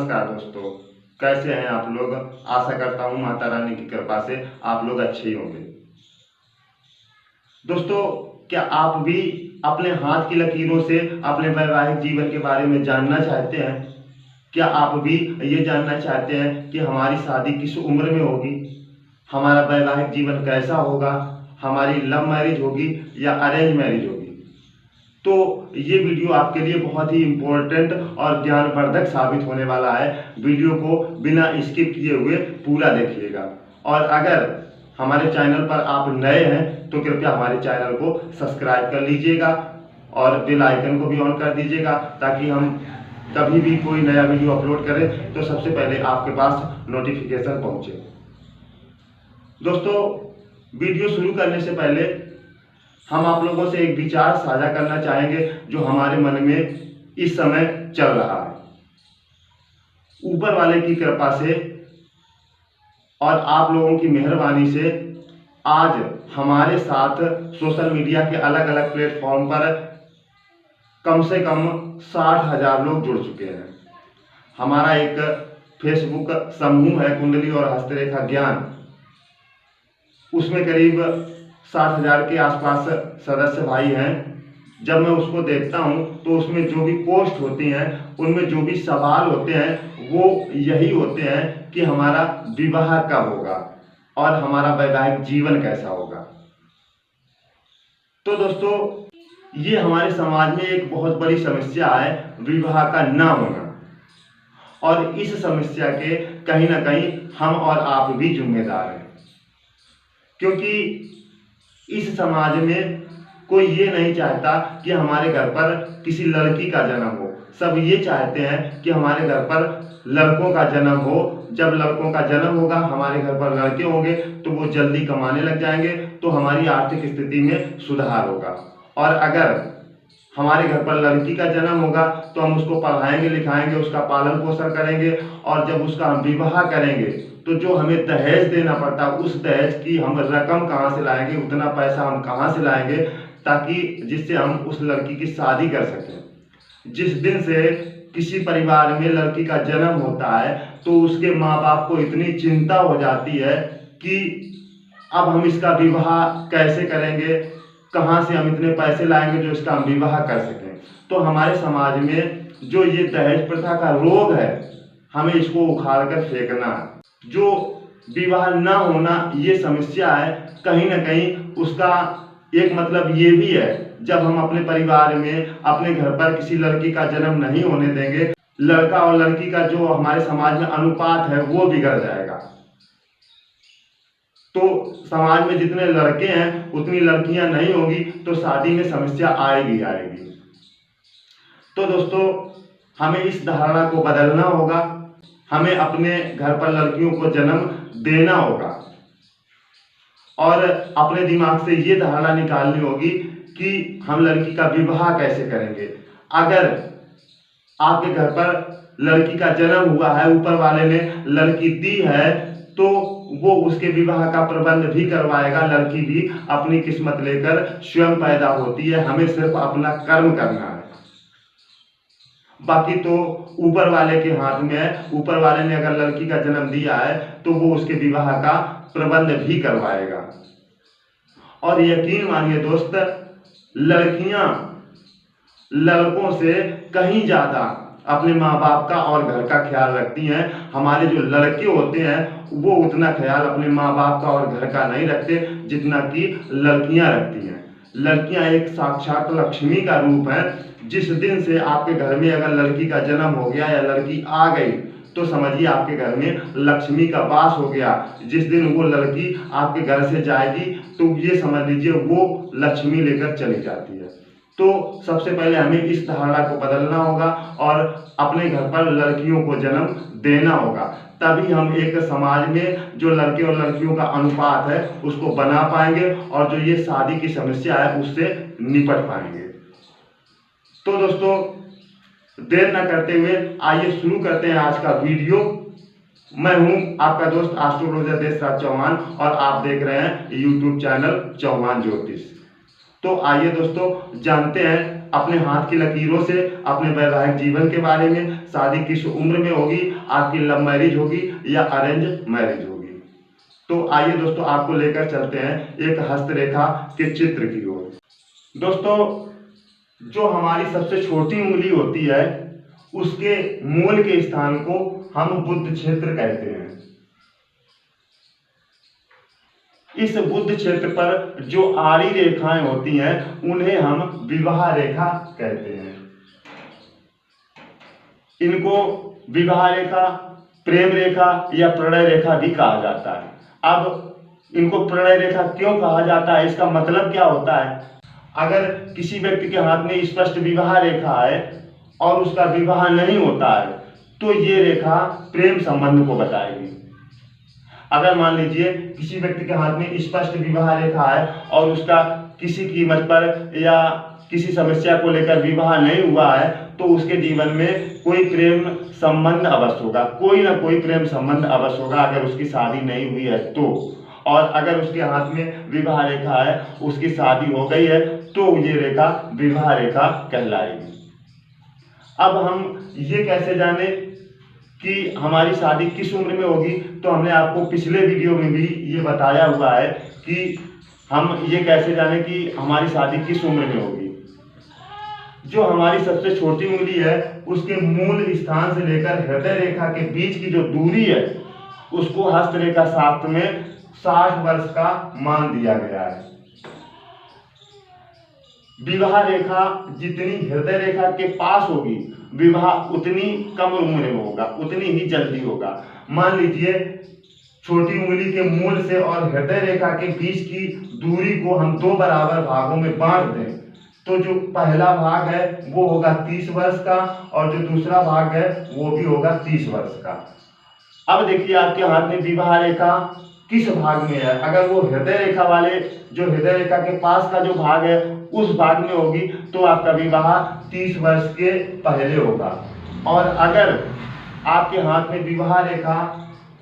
नमस्कार दोस्तों, कैसे हैं आप लोग। आशा करता हूं माता रानी की कृपा से आप लोग अच्छे ही होंगे। दोस्तों, क्या आप भी अपने हाथ की लकीरों से अपने वैवाहिक जीवन के बारे में जानना चाहते हैं? क्या आप भी ये जानना चाहते हैं कि हमारी शादी किस उम्र में होगी, हमारा वैवाहिक जीवन कैसा होगा, हमारी लव मैरिज होगी या अरेंज मैरिज होगी? तो ये वीडियो आपके लिए बहुत ही इम्पोर्टेंट और ज्ञानवर्धक साबित होने वाला है। वीडियो को बिना स्किप किए हुए पूरा देखिएगा। और अगर हमारे चैनल पर आप नए हैं तो कृपया हमारे चैनल को सब्सक्राइब कर लीजिएगा और बेल आइकन को भी ऑन कर दीजिएगा, ताकि हम कभी भी कोई नया वीडियो अपलोड करें तो सबसे पहले आपके पास नोटिफिकेशन पहुंचे। दोस्तों, वीडियो शुरू करने से पहले हम आप लोगों से एक विचार साझा करना चाहेंगे जो हमारे मन में इस समय चल रहा है। ऊपर वाले की कृपा से और आप लोगों की मेहरबानी से आज हमारे साथ सोशल मीडिया के अलग अलग प्लेटफॉर्म पर कम से कम 60,000 लोग जुड़ चुके हैं। हमारा एक फेसबुक समूह है कुंडली और हस्तरेखा ज्ञान, उसमें करीब 60,000 के आसपास सदस्य भाई हैं। जब मैं उसको देखता हूं तो उसमें जो भी पोस्ट होती हैं, उनमें जो भी सवाल होते हैं वो यही होते हैं कि हमारा विवाह कब होगा और हमारा वैवाहिक जीवन कैसा होगा। तो दोस्तों, ये हमारे समाज में एक बहुत बड़ी समस्या है, विवाह का ना होना। और इस समस्या के कहीं ना कहीं हम और आप भी जिम्मेदार हैं, क्योंकि इस समाज में कोई ये नहीं चाहता कि हमारे घर पर किसी लड़की का जन्म हो। सब ये चाहते हैं कि हमारे घर पर लड़कों का जन्म हो। जब लड़कों का जन्म होगा, हमारे घर पर लड़के होंगे तो वो जल्दी कमाने लग जाएंगे, तो हमारी आर्थिक स्थिति में सुधार होगा। और अगर हमारे घर पर लड़की का जन्म होगा तो हम उसको पढ़ाएंगे लिखाएंगे, उसका पालन पोषण करेंगे, और जब उसका हम विवाह करेंगे तो जो हमें दहेज देना पड़ता है, उस दहेज की हम रकम कहाँ से लाएंगे, उतना पैसा हम कहाँ से लाएंगे, ताकि जिससे हम उस लड़की की शादी कर सकें। जिस दिन से किसी परिवार में लड़की का जन्म होता है तो उसके माँ बाप को इतनी चिंता हो जाती है कि अब हम इसका विवाह कैसे करेंगे, कहाँ से हम इतने पैसे लाएंगे जो इसका हम विवाह कर सकें। तो हमारे समाज में जो ये दहेज प्रथा का रोग है, हमें इसको उखाड़ कर फेंकना है। जो विवाह ना होना ये समस्या है, कहीं ना कहीं उसका एक मतलब ये भी है, जब हम अपने परिवार में अपने घर पर किसी लड़की का जन्म नहीं होने देंगे, लड़का और लड़की का जो हमारे समाज में अनुपात है वो बिगड़ जाएगा। तो समाज में जितने लड़के हैं उतनी लड़कियां नहीं होंगी, तो शादी में समस्या आएगी। तो दोस्तों, हमें इस धारणा को बदलना होगा। हमें अपने घर पर लड़कियों को जन्म देना होगा और अपने दिमाग से ये धारणा निकालनी होगी कि हम लड़की का विवाह कैसे करेंगे। अगर आपके घर पर लड़की का जन्म हुआ है, ऊपर वाले ने लड़की दी है, तो वो उसके विवाह का प्रबंध भी करवाएगा। लड़की भी अपनी किस्मत लेकर स्वयं पैदा होती है, हमें सिर्फ अपना कर्म करना है। बाकी तो ऊपर वाले के हाथ में है। ऊपर वाले ने अगर लड़की का जन्म दिया है तो वो उसके विवाह का प्रबंध भी करवाएगा। और यकीन मानिए दोस्त, लड़कियां लड़कों से कहीं ज्यादा अपने माँ बाप का और घर का ख्याल रखती हैं। हमारे जो लड़के होते हैं वो उतना ख्याल अपने माँ बाप का और घर का नहीं रखते जितना कि लड़कियां रखती हैं। लड़कियां एक साक्षात लक्ष्मी का रूप है। जिस दिन से आपके घर में अगर लड़की का जन्म हो गया या लड़की आ गई तो समझिए आपके घर में लक्ष्मी का वास हो गया। जिस दिन वो लड़की आपके घर से जाएगी तो ये समझ लीजिए वो लक्ष्मी लेकर चली जाती है। तो सबसे पहले हमें इस धारणा को बदलना होगा और अपने घर पर लड़कियों को जन्म देना होगा। तभी हम एक समाज में जो लड़के और लड़कियों का अनुपात है उसको बना पाएंगे और जो ये शादी की समस्या है उससे निपट पाएंगे। तो दोस्तों, देर न करते हुए आइए शुरू करते हैं आज का वीडियो। मैं हूं आपका दोस्त एस्ट्रोलॉजर देशराज चौहान और आप देख रहे हैं यूट्यूब चैनल चौहान ज्योतिष। तो आइए दोस्तों, जानते हैं अपने हाथ की लकीरों से अपने वैवाहिक जीवन के बारे में, शादी किस उम्र में होगी, आपकी लव मैरिज होगी या अरेंज मैरिज होगी। तो आइए दोस्तों, आपको लेकर चलते हैं एक हस्तरेखा के चित्र की ओर। दोस्तों, जो हमारी सबसे छोटी उंगली होती है उसके मूल के स्थान को हम बुध क्षेत्र कहते हैं। इस बुध क्षेत्र पर जो आड़ी रेखाएं होती हैं उन्हें हम विवाह रेखा कहते हैं। इनको विवाह रेखा, प्रेम रेखा या प्रणय रेखा भी कहा जाता है। अब इनको प्रणय रेखा क्यों कहा जाता है, इसका मतलब क्या होता है? अगर किसी व्यक्ति के हाथ में स्पष्ट विवाह रेखा है और उसका विवाह नहीं होता है तो ये रेखा प्रेम संबंध को बताएगी। अगर मान लीजिए किसी व्यक्ति के हाथ में स्पष्ट विवाह रेखा है और उसका किसी कीमत पर या किसी समस्या को लेकर विवाह नहीं हुआ है तो उसके जीवन में कोई प्रेम संबंध अवश्य होगा, कोई ना कोई प्रेम संबंध अवश्य होगा अगर उसकी शादी नहीं हुई है तो। और अगर उसके हाथ में विवाह रेखा है, उसकी शादी हो गई है तो ये रेखा विवाह रेखा कहलाएगी। अब हम ये कैसे जाने कि हमारी शादी किस उम्र में होगी? तो हमने आपको पिछले वीडियो में भी ये बताया हुआ है कि हम ये कैसे जाने कि हमारी शादी किस उम्र में होगी। जो हमारी सबसे छोटी उंगली है उसके मूल स्थान से लेकर हृदय रेखा के बीच की जो दूरी है उसको हस्तरेखा शास्त्र में 60 वर्ष का मान दिया गया है। विवाह रेखा जितनी हृदय रेखा के पास होगी विवाह उतनी कम उम्र में होगा, उतनी ही जल्दी होगा। मान लीजिए छोटी उंगली के मूल से और हृदय रेखा के बीच की दूरी को हम 2 बराबर भागों में बांट दें तो जो पहला भाग है वो होगा 30 वर्ष का और जो दूसरा भाग है वो भी होगा 30 वर्ष का। अब देखिए आपके हाथ में विवाह रेखा किस भाग में है। अगर वो हृदय रेखा वाले, जो हृदय रेखा के पास का जो भाग है उस भाग में होगी तो आपका विवाह 30 वर्ष के पहले होगा। और अगर आपके हाथ में विवाह रेखा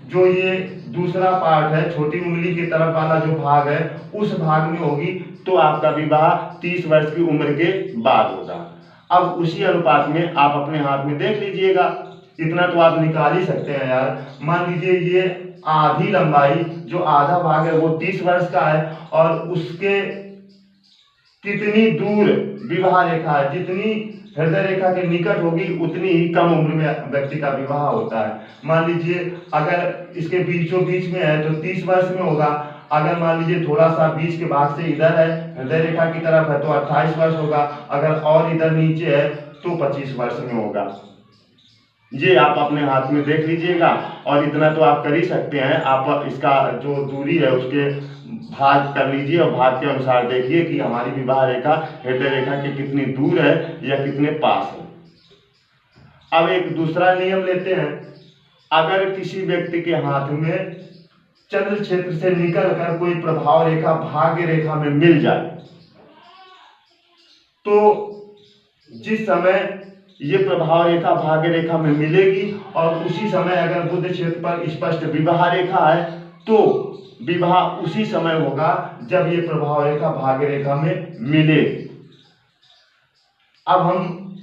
जो ये दूसरा पार्ट है, छोटी उंगली की तरफ वाला जो भाग है उस भाग में होगी तो आपका विवाह 30 वर्ष की उम्र के बाद होगा। अब उसी अनुपात में आप अपने हाथ में देख लीजिएगा, इतना तो आप निकाल ही सकते हैं यार। मान लीजिए ये आधी लंबाई, जो आधा भाग है वो 30 वर्ष का है और उसके कितनी दूर विवाह रेखा है, जितनी हृदय रेखा के निकट होगी उतनी ही कम उम्र में व्यक्ति का विवाह होता है। मान लीजिए अगर इसके बीचों बीच में है तो 30 वर्ष में होगा। अगर मान लीजिए थोड़ा सा बीच के भाग से इधर है, हृदय रेखा की तरफ है तो 28 वर्ष होगा। अगर और इधर नीचे है तो 25 वर्ष में होगा। ये आप अपने हाथ में देख लीजिएगा और इतना तो आप कर ही सकते हैं। आप इसका जो दूरी है उसके भाग कर लीजिए और भाग के अनुसार देखिए कि हमारी विवाह रेखा हृदय रेखा के कितनी दूर है या कितने पास है। अब एक दूसरा नियम लेते हैं। अगर किसी व्यक्ति के हाथ में चंद्र क्षेत्र से निकलकर कोई प्रभाव रेखा भाग्य रेखा में मिल जाए तो जिस समय ये प्रभाव रेखा भाग्य रेखा में मिलेगी और उसी समय अगर बुध क्षेत्र पर स्पष्ट विवाह रेखा है तो विवाह उसी समय होगा जब ये प्रभाव रेखा भाग्य रेखा में मिले। अब हम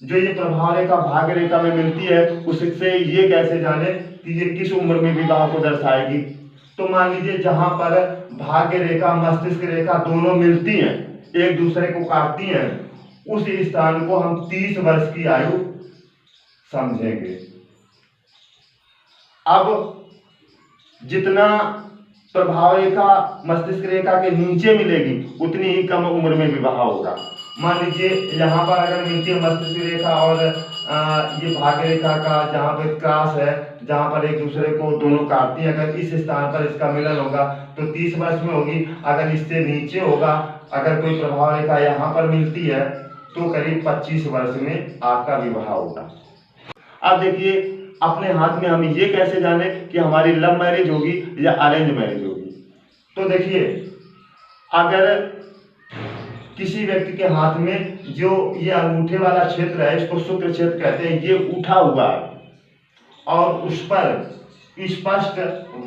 जो ये प्रभाव रेखा भाग्य रेखा में मिलती है उससे ये कैसे जाने कि ये किस उम्र में विवाह को दर्शाएगी? तो मान लीजिए जहां पर भाग्य रेखा मस्तिष्क रेखा दोनों मिलती हैं, एक दूसरे को काटती हैं, उस स्थान को हम 30 वर्ष की आयु समझेंगे। अब जितना प्रभाव रेखा मस्तिष्क रेखा के नीचे मिलेगी उतनी ही कम उम्र में विवाह होगा। मान लीजिए यहाँ पर अगर मिलती है मस्तिष्क रेखा और ये भाग्य रेखा का जहाँ पे क्रॉस है, जहाँ पर एक दूसरे को दोनों काटती है, अगर इस स्थान पर इसका मिलन होगा तो 30 वर्ष में होगी। अगर इससे नीचे होगा, अगर कोई प्रभाव रेखा यहाँ पर मिलती है तो करीब 25 वर्ष में आपका विवाह होगा। अब देखिए अपने हाथ में हम ये कैसे जाने कि हमारी लव मैरिज होगी या अरेंज मैरिज होगी? तो देखिए अगर किसी व्यक्ति के हाथ में जो ये अंगूठे वाला क्षेत्र है, इसको शुक्र क्षेत्र कहते हैं, ये उठा हुआ है और उस पर स्पष्ट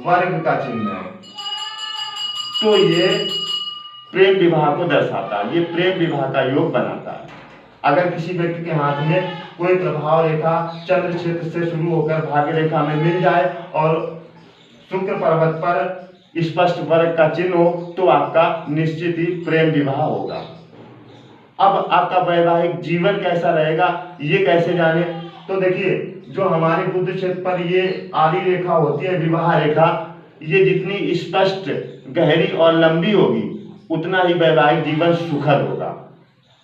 वर्ग का चिन्ह है तो ये प्रेम विवाह को दर्शाता है, ये प्रेम विवाह का योग बनाता है। अगर किसी व्यक्ति के हाथ में कोई प्रभाव रेखा चंद्र क्षेत्र से शुरू होकर भाग्य रेखा में मिल जाए और शुक्र पर्वत पर स्पष्ट वर्ग का चिन्ह हो तो आपका निश्चित ही प्रेम विवाह होगा। अब आपका वैवाहिक जीवन कैसा रहेगा ये कैसे जाने, तो देखिए जो हमारे बुध क्षेत्र पर ये आली रेखा होती है विवाह रेखा, ये जितनी स्पष्ट गहरी और लंबी होगी उतना ही वैवाहिक जीवन सुखद होगा।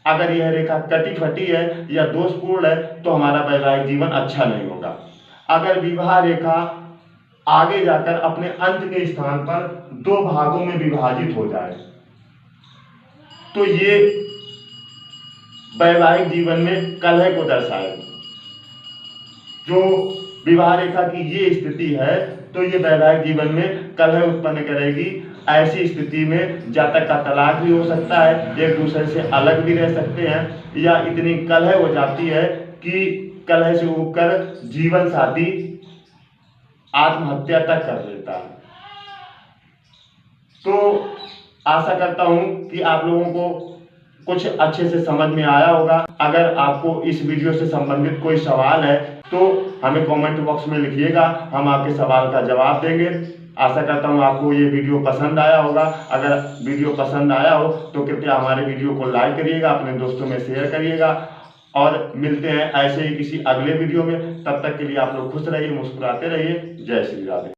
अगर यह रेखा कटी फटी है या दोषपूर्ण है तो हमारा वैवाहिक जीवन अच्छा नहीं होगा। अगर विवाह रेखा आगे जाकर अपने अंत के स्थान पर दो भागों में विभाजित हो जाए तो ये वैवाहिक जीवन में कलह को दर्शाए। जो विवाह रेखा की ये स्थिति है तो ये वैवाहिक जीवन में कलह उत्पन्न करेगी। ऐसी स्थिति में जातक का तलाक भी हो सकता है, एक दूसरे से अलग भी रह सकते हैं, या इतनी कलह हो जाती है कि कलह से उबकर जीवन साथी आत्महत्या तक कर लेता है। तो आशा करता हूं कि आप लोगों को कुछ अच्छे से समझ में आया होगा। अगर आपको इस वीडियो से संबंधित कोई सवाल है तो हमें कमेंट बॉक्स में लिखिएगा, हम आपके सवाल का जवाब देंगे। आशा करता हूँ आपको ये वीडियो पसंद आया होगा। अगर वीडियो पसंद आया हो तो कृपया हमारे वीडियो को लाइक करिएगा, अपने दोस्तों में शेयर करिएगा और मिलते हैं ऐसे ही किसी अगले वीडियो में। तब तक के लिए आप लोग खुश रहिए, मुस्कुराते रहिए। जय श्री राधे।